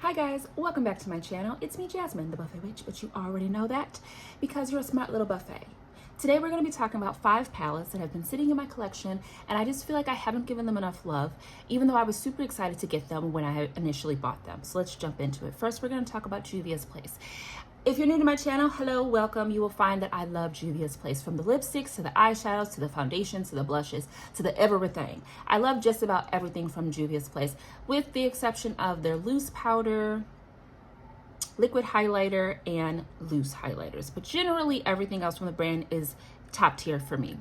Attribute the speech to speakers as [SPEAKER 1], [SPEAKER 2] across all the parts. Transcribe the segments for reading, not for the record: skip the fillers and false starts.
[SPEAKER 1] Hi guys, welcome back to my channel. It's me, Jasmine, the Buffet Witch, but you already know that because you're a smart little buffet. Today we're going to be talking about 5 palettes that have been sitting in my collection, and I just feel like I haven't given them enough love, even though I was super excited to get them when I initially bought them. So let's jump into it. First, we're going to talk about Juvia's Place. If you're new to my channel, hello, welcome. You will find that I love Juvia's Place, from the lipsticks to the eyeshadows to the foundations to the blushes to the everything. I love just about everything from Juvia's Place, with the exception of their loose powder, liquid highlighter, and loose highlighters. But generally, everything else from the brand is top tier for me.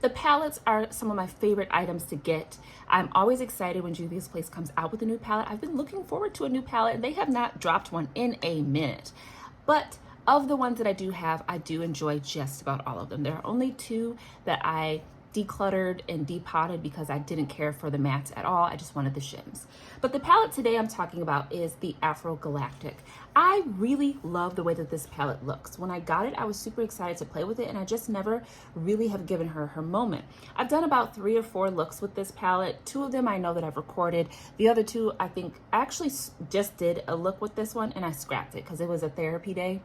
[SPEAKER 1] The palettes are some of my favorite items to get. I'm always excited when Juvia's Place comes out with a new palette. I've been looking forward to a new palette, and they have not dropped one in a minute. But of the ones that I do have, I do enjoy just about all of them. There are only 2 that I decluttered and depotted because I didn't care for the mattes at all. I just wanted the shims. But the palette today I'm talking about is the Afro Galactic. I really love the way that this palette looks. When I got it, I was super excited to play with it, and I just never really have given her moment. I've done about 3 or 4 looks with this palette. 2 of them I know that I've recorded. The other 2, I think, I actually just did a look with this one and I scrapped it because it was a therapy day.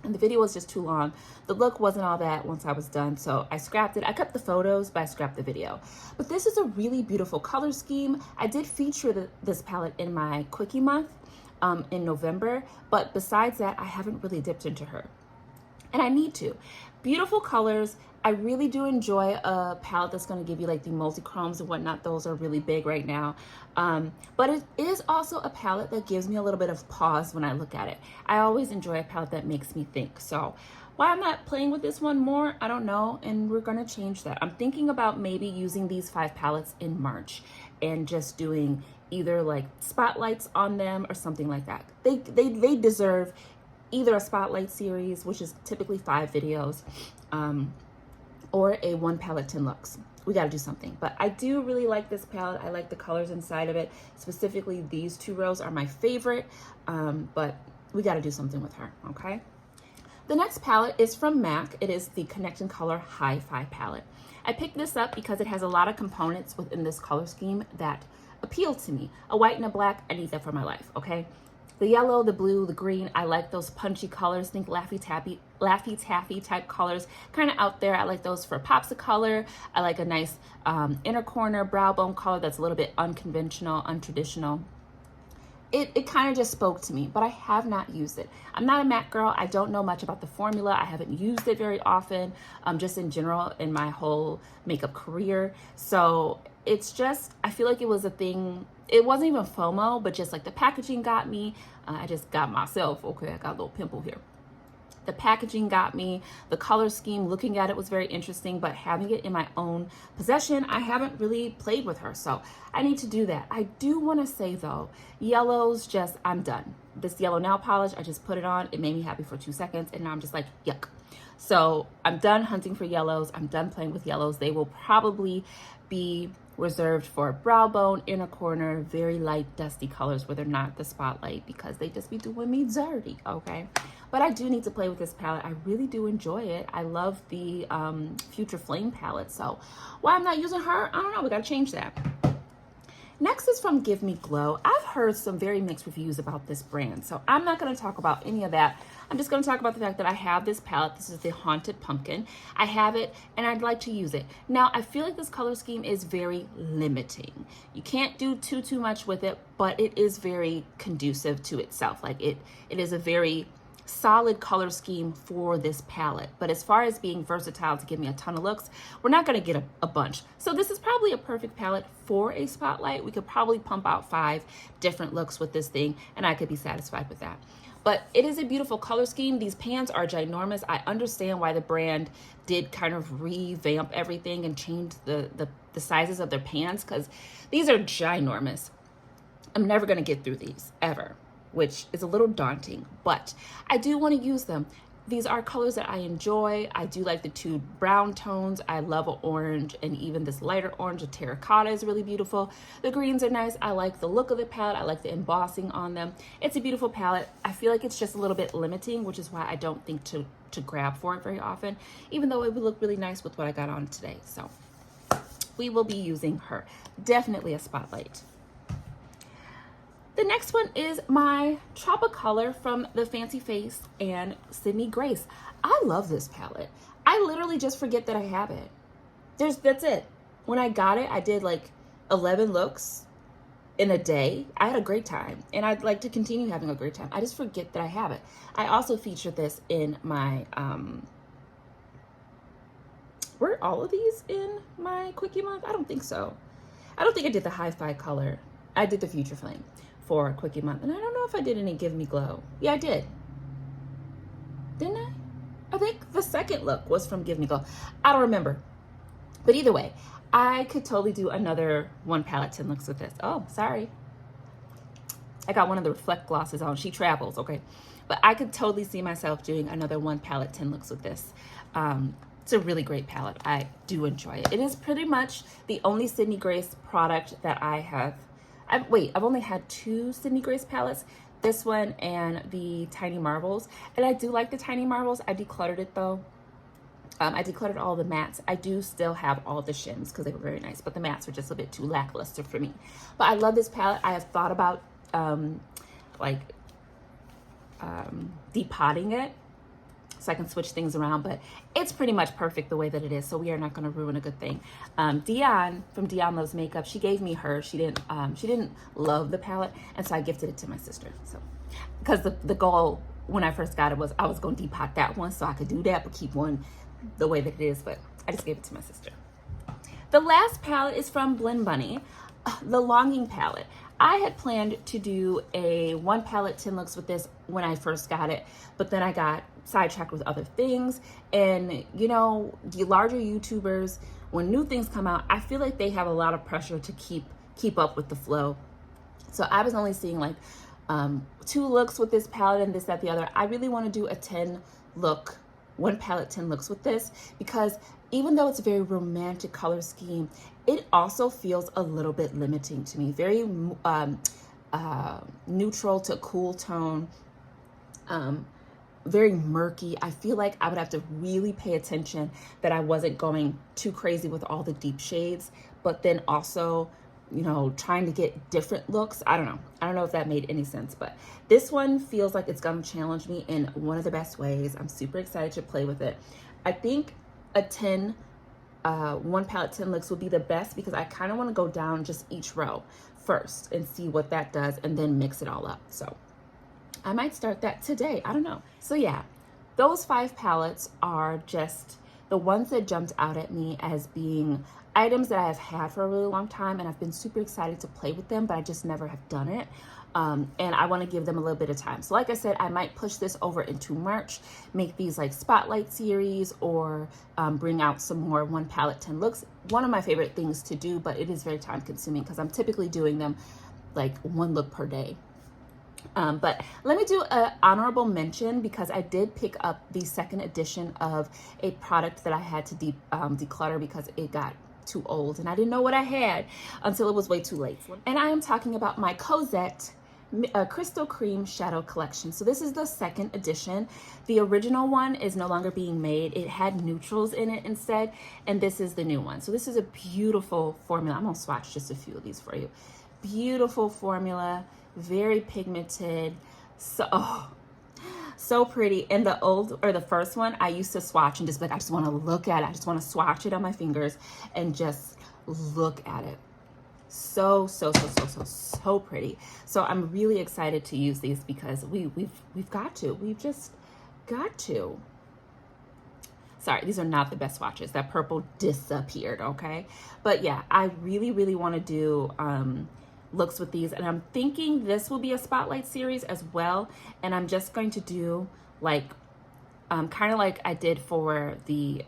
[SPEAKER 1] And the video was just too long. The look wasn't all that once I was done, so I scrapped it. I kept the photos, but I scrapped the video. But this is a really beautiful color scheme. I did feature this palette in my Quickie Month in November, but besides that, I haven't really dipped into her. And I need to. Beautiful colors. I really do enjoy a palette that's going to give you like the multi-chromes and whatnot. Those are really big right now. But it is also a palette that gives me a little bit of pause when I look at it. I always enjoy a palette that makes me think. So why I'm not playing with this one more, I don't know. And we're going to change that. I'm thinking about maybe using these 5 palettes in March and just doing either like spotlights on them or something like that. They deserve either a spotlight series, which is typically 5 videos, or a 1 palette 10 looks. We got to do something. But I do really like this palette. I like the colors inside of it. Specifically, these 2 rows are my favorite, but we got to do something with her, okay? The next palette is from MAC. It is the Connect and Color Hi-Fi palette. I picked this up because it has a lot of components within this color scheme that appeal to me. A white and a black, I need that for my life, okay? The yellow, the blue, the green, I like those punchy colors. Think Laffy Taffy type colors, kind of out there. I like those for pops of color. I like a nice inner corner brow bone color that's a little bit unconventional, untraditional. It kind of just spoke to me, but I have not used it. I'm not a MAC girl. I don't know much about the formula. I haven't used it very often, just in general in my whole makeup career. So it's just, I feel like it was a thing. It wasn't even FOMO, but just like the packaging got me. I just got myself, okay, I got a little pimple here. The packaging got me. The color scheme, looking at it was very interesting, but having it in my own possession, I haven't really played with her. So I need to do that. I do want to say though, yellows, just, I'm done. This yellow nail polish, I just put it on. It made me happy for 2 seconds, and now I'm just like, yuck. So I'm done hunting for yellows. I'm done playing with yellows. They will probably be reserved for brow bone, inner corner, very light dusty colors where they're not the spotlight, because they just be doing me dirty, okay? But I do need to play with this palette. I really do enjoy it. I love the Future Flame palette. So why I'm not using her, I don't know. We got to change that. Next is from Give Me Glow. I've heard some very mixed reviews about this brand, so I'm not going to talk about any of that. I'm just going to talk about the fact that I have this palette. This is the Haunted Pumpkin. I have it, and I'd like to use it. Now, I feel like this color scheme is very limiting. You can't do too much with it, but it is very conducive to itself. Like it is a very solid color scheme for this palette. But as far as being versatile to give me a ton of looks, we're not going to get a bunch. So this is probably a perfect palette for a spotlight. We could probably pump out 5 different looks with this thing, and I could be satisfied with that. But it is a beautiful color scheme. These pans are ginormous. I understand why the brand did kind of revamp everything and change the sizes of their pans, because these are ginormous. I'm never going to get through these, ever, which is a little daunting, but I do want to use them. These are colors that I enjoy. I do like the 2 brown tones. I love an orange, and even this lighter orange, a terracotta, is really beautiful. The greens are nice. I like the look of the palette. I like the embossing on them. It's a beautiful palette. I feel like it's just a little bit limiting, which is why I don't think to grab for it very often, even though it would look really nice with what I got on today. So we will be using her. Definitely a spotlight. The next one is my Tropicolor from the Fancy Face and Sydney Grace. I love this palette. I literally just forget that I have it. That's it. When I got it, I did like 11 looks in a day. I had a great time, and I'd like to continue having a great time. I just forget that I have it. I also featured this in my, were all of these in my Quickie Month? I don't think so. I don't think I did the Hi-Fi color. I did the Future Flame for Quickie Month, and I don't know if I did any Give Me Glow. Yeah, I did. Didn't I? I think the second look was from Give Me Glow. I don't remember. But either way, I could totally do another 1 palette 10 looks with this. Oh, sorry. I got one of the Reflect glosses on. She travels, okay. But I could totally see myself doing another 1 palette 10 looks with this. It's a really great palette. I do enjoy it. It is pretty much the only Sydney Grace product that I have. I've only had 2 Sydney Grace palettes. This one and the Tiny Marbles. And I do like the Tiny Marbles. I decluttered it though. I decluttered all the mattes. I do still have all the shims because they were very nice, but the mattes were just a bit too lackluster for me. But I love this palette. I have thought about depotting it so I can switch things around, but it's pretty much perfect the way that it is, so we are not going to ruin a good thing. Dion from Dion Loves Makeup, she gave me hers. She didn't love the palette, and so I gifted it to my sister. So because the goal when I first got it was I was going to depot that one so I could do that, but keep one the way that it is, but I just gave it to my sister. The last palette is from Blend Bunny, the Longing palette. I had planned to do a 1 palette 10 looks with this when I first got it, but then I got sidetracked with other things. And you know, the larger YouTubers, when new things come out, I feel like they have a lot of pressure to keep up with the flow. So I was only seeing like 2 looks with this palette and this, that, the other. I really want to do a 10 look, 1 palette 10 looks with this, because even though it's a very romantic color scheme, it also feels a little bit limiting to me. Very neutral to cool tone, very murky. I feel like I would have to really pay attention that I wasn't going too crazy with all the deep shades, but then also, you know, trying to get different looks. I don't know if that made any sense, but this one feels like it's gonna challenge me in one of the best ways. I'm super excited to play with it. I think a 1 palette 10 looks would be the best, because I kind of want to go down just each row first and see what that does and then mix it all up. So I might start that today. I don't know. So yeah, those 5 palettes are just the ones that jumped out at me as being items that I have had for a really long time, and I've been super excited to play with them, but I just never have done it. And I want to give them a little bit of time. So like I said, I might push this over into March, make these like spotlight series, or bring out some more 1 palette 10 looks. One of my favorite things to do, but it is very time consuming because I'm typically doing them like 1 look per day. But let me do an honorable mention, because I did pick up the 2nd edition of a product that I had to declutter because it got too old and I didn't know what I had until it was way too late. And I am talking about my Cosette Crystal Cream Shadow Collection. So this is the 2nd edition. The original one is no longer being made. It had neutrals in it instead, and this is the new one. So this is a beautiful formula. I'm gonna swatch just a few of these for you. Beautiful formula, very pigmented, so pretty. And the first one, I used to swatch and just be like, I just want to look at it. I just want to swatch it on my fingers and just look at it. So pretty. So I'm really excited to use these because we've just got to. Sorry, these are not the best swatches. That purple disappeared, okay? But yeah, I really want to do looks with these, and I'm thinking this will be a spotlight series as well, and I'm just going to do like kind of like I did for the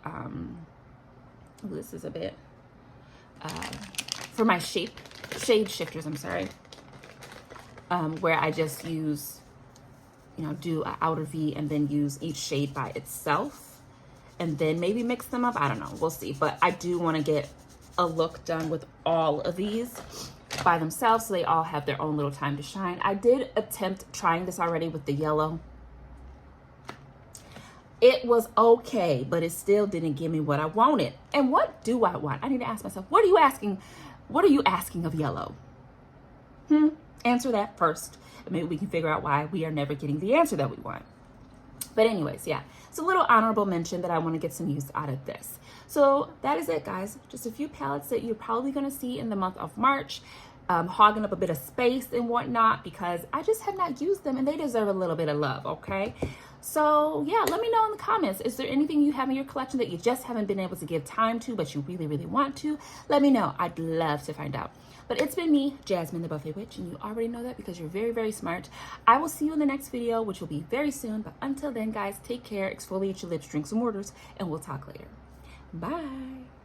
[SPEAKER 1] this is a bit for my shade shifters, I'm sorry, where I just use, you know, do an outer V and then use each shade by itself and then maybe mix them up. I don't know, we'll see. But I do want to get a look done with all of these by themselves so they all have their own little time to shine. I did attempt trying this already with the yellow. It was okay, but it still didn't give me what I wanted. And what do I want? I need to ask myself, what are you asking? What are you asking of yellow? answer that first. And maybe we can figure out why we are never getting the answer that we want. But anyways, yeah, it's a little honorable mention that I want to get some use out of this. So that is it, guys. Just a few palettes that you're probably going to see in the month of March, hogging up a bit of space and whatnot, because I just have not used them and they deserve a little bit of love, okay? So yeah, let me know in the comments. Is there anything you have in your collection that you just haven't been able to give time to, but you really, really want to? Let me know. I'd love to find out. But it's been me, Jasmine the Buffet Witch, and you already know that because you're very, very smart. I will see you in the next video, which will be very soon. But until then, guys, take care, exfoliate your lips, drink some waters, and we'll talk later. Bye.